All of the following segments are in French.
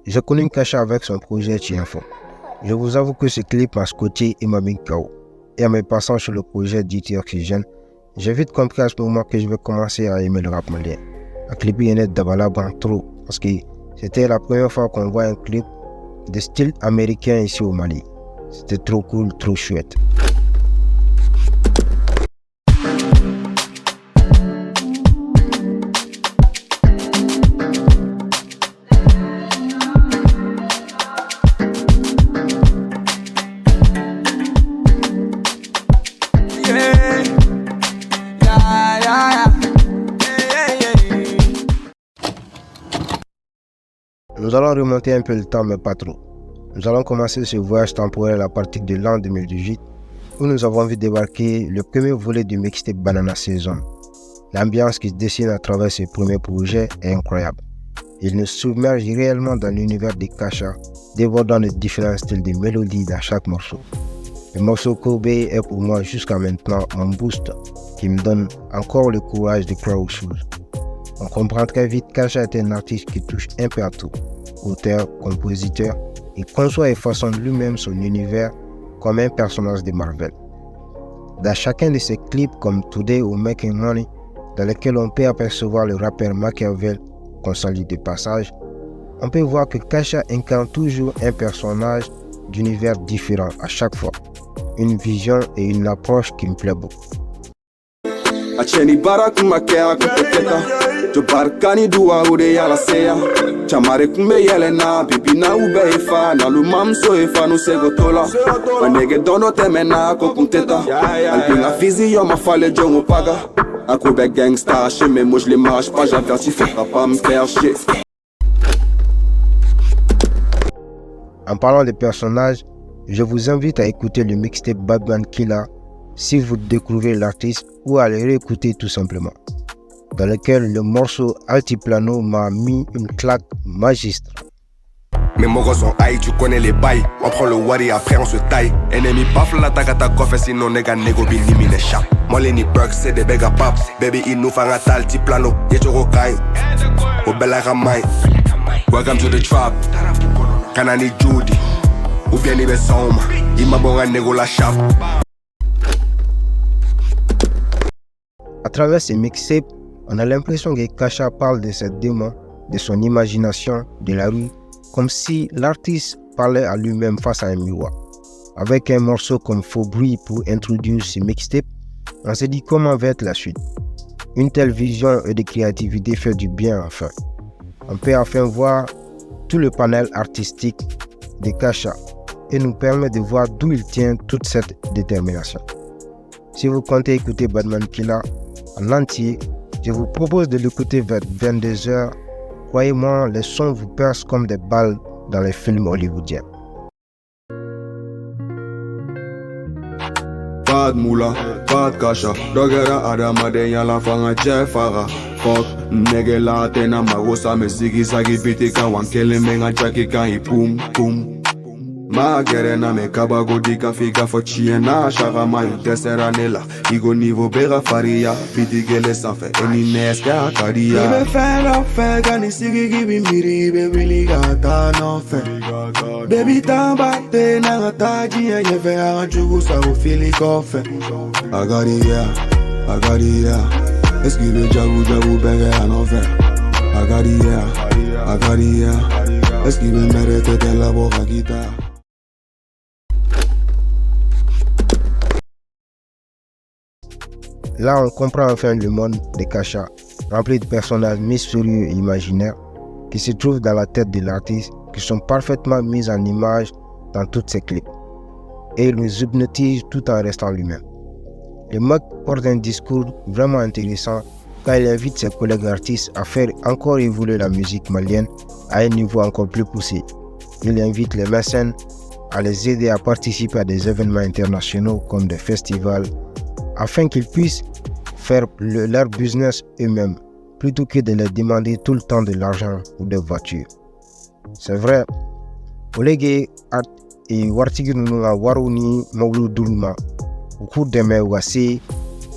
J'ai connu Kasha avec son projet Chienfo. Je vous avoue que ce clip m'a scotché et m'a mis KO. Et en me passant sur le projet DT Oxygen, j'ai vite compris à ce moment que je vais commencer à aimer le rap malien. Un clip est d'Abala trop, parce que c'était la première fois qu'on voit un clip de style américain ici au Mali. C'était trop cool, trop chouette. Nous allons remonter un peu le temps, mais pas trop. Nous allons commencer ce voyage temporel à partir de l'an 2018, où nous avons vu débarquer le premier volet du mixtape Banana Saison. L'ambiance qui se dessine à travers ce premier projet est incroyable. Il nous submerge réellement dans l'univers des Kasha, débordant de différents styles de mélodies dans chaque morceau. Le morceau Kobe est pour moi jusqu'à maintenant un boost qui me donne encore le courage de croire aux choses. On comprend très vite qu'Kasha est un artiste qui touche un peu à tout. Auteur, compositeur, il conçoit et façonne lui-même son univers comme un personnage de Marvel. Dans chacun de ses clips comme Today ou Making Money, dans lesquels on peut apercevoir le rappeur Machiavel, qu'on salue de passage, on peut voir que Kasha incarne toujours un personnage d'univers différent à chaque fois. Une vision et une approche qui me plaît beaucoup. Barkani dua ude yala seya chamare kumbe yelena bibina ube ifa na lumamso ifa no segotola manege dono temena kokunteta albinga fizi yo mafale jongo paga akube gangsta chez mes mots je les marche pas j'avertis faudra pas me faire chier. En parlant des personnages, je vous invite à écouter le mixtape Badman Killa si vous découvrez l'artiste ou à le réécouter tout simplement, dans lequel le morceau Altiplano m'a mis une claque magistrale. Mes mots sont high, tu connais les bails. On prend le wari, après on se taille. Ennemi baffle la tagata coffre, sinon nega nego bilimi les chats. Moi les Perks, c'est des bega pap. Baby, il nous fait un Altiplano. Yetoro kai, au bella ramai. Welcome to the trap. Kanani Judy, ou bien il soma. Il m'a bon un nego la chape. À travers ces mixtapes, on a l'impression que Kasha parle de ses démons, de son imagination, de la rue, comme si l'artiste parlait à lui-même face à un miroir. Avec un morceau comme Faux Bruit pour introduire ce mixtape, on s'est dit comment va être la suite. Une telle vision et de créativité fait du bien enfin. On peut enfin voir tout le panel artistique de Kasha et nous permet de voir d'où il tient toute cette détermination. Si vous comptez écouter Badman Killa en entier, je vous propose de l'écouter vers 22h. Croyez-moi, les sons vous percent comme des balles dans les films hollywoodiens. Pas de moula, pas de Kasha. Dogera adama de yala fanga jefara. Fuck, nege la tena magosa me sigi sagi pitika wankele menga jaki kan i pum pum. Ma gerena me kabago dika figa fo chiena sharama yutesera nela igo nivo bera faria bidigele sanfe eni neska karia ibe fela fega ni sigi gibi miri ibe really gata no fe baby tamba te na ngataji enye fe anjugu sa o fili kofe agaria eskibe jagu jagu bege anofe agaria eskibe merete te la boca kita. Là, on comprend enfin le monde de Kasha, rempli de personnages mystérieux et imaginaires qui se trouvent dans la tête de l'artiste, qui sont parfaitement mis en image dans tous ses clips. Et il nous hypnotise tout en restant lui-même. Le mec porte un discours vraiment intéressant quand il invite ses collègues artistes à faire encore évoluer la musique malienne à un niveau encore plus poussé. Il invite les mécènes à les aider à participer à des événements internationaux comme des festivals, afin qu'ils puissent faire leur business eux-mêmes, plutôt que de leur demander tout le temps de l'argent ou des voitures. C'est vrai, Olege et Wartigi Nunga Waruni Maulu Dulma, au cours de mes wasi,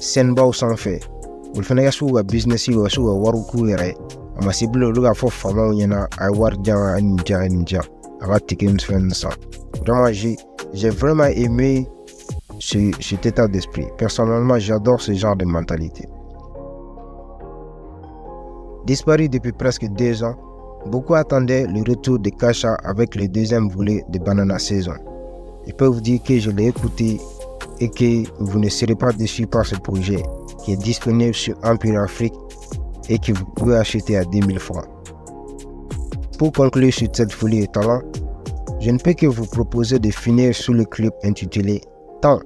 Senba ou sans fait, ou le Fenegasu ou business ou Waruku, ma cible le gars faut fama yana avoir déjà ninja avec Tekken ça. Vraiment j'ai vraiment aimé cet état d'esprit. Personnellement, j'adore ce genre de mentalité. Disparu depuis presque 2 ans, beaucoup attendaient le retour de Kasha avec le deuxième volet de Banana Saison. Je peux vous dire que je l'ai écouté et que vous ne serez pas déçus par ce projet qui est disponible sur Empire Afrique et que vous pouvez acheter à 10 000 francs. Pour conclure sur cette folie de talent, je ne peux que vous proposer de finir sur le clip intitulé Temps,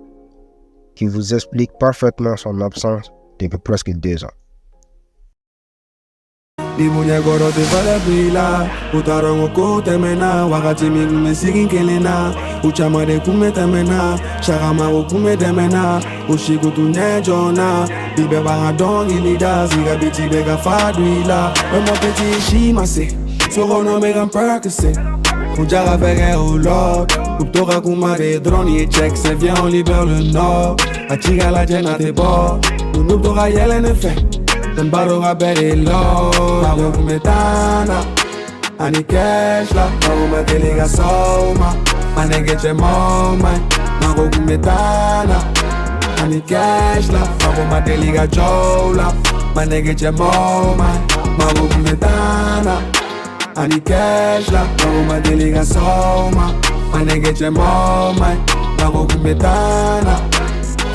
qui vous explique parfaitement son absence depuis presque 2 ans. Di muñeco te vale pila, utaron oko temena, wakati mingu mesiki kelena, uchama de kume temena, shagama o kume temena, ushiku tunye jona, bibe banga dongi lida, ziga biti bega fadwila, me mon petit shimase, sorono megan perkese, Kujara vege au lord, Kuptora kumare drone et check, c'est viens on libère le nord, Achiga la jena te bord, Unub tora yele ne fait. Tembaro rabere lo, mago kumetana, ani cash la, mago mateliga soma, manege che moma, mago kumetana, ani cash la, mago mateliga chola, manege che moma, mago kumetana, ani cash la, mago mateliga soma, manege che moma, mago kumetana,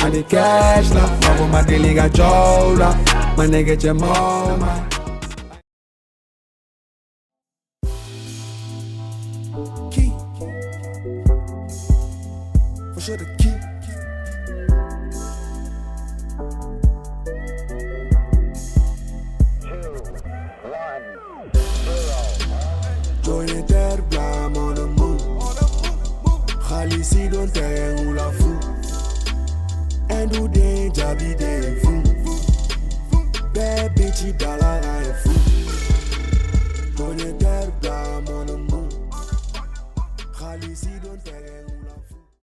ani cash la, mago mateliga chola. My nigga Jamal, man. Key. For sure the key. Johnny Terre blâme on the move. Khalisi don't tell you la fou. And do they jabi they fou. Bad bitchy dollar I am fool. Don't you dare blame on the moon. Khalisi don't tell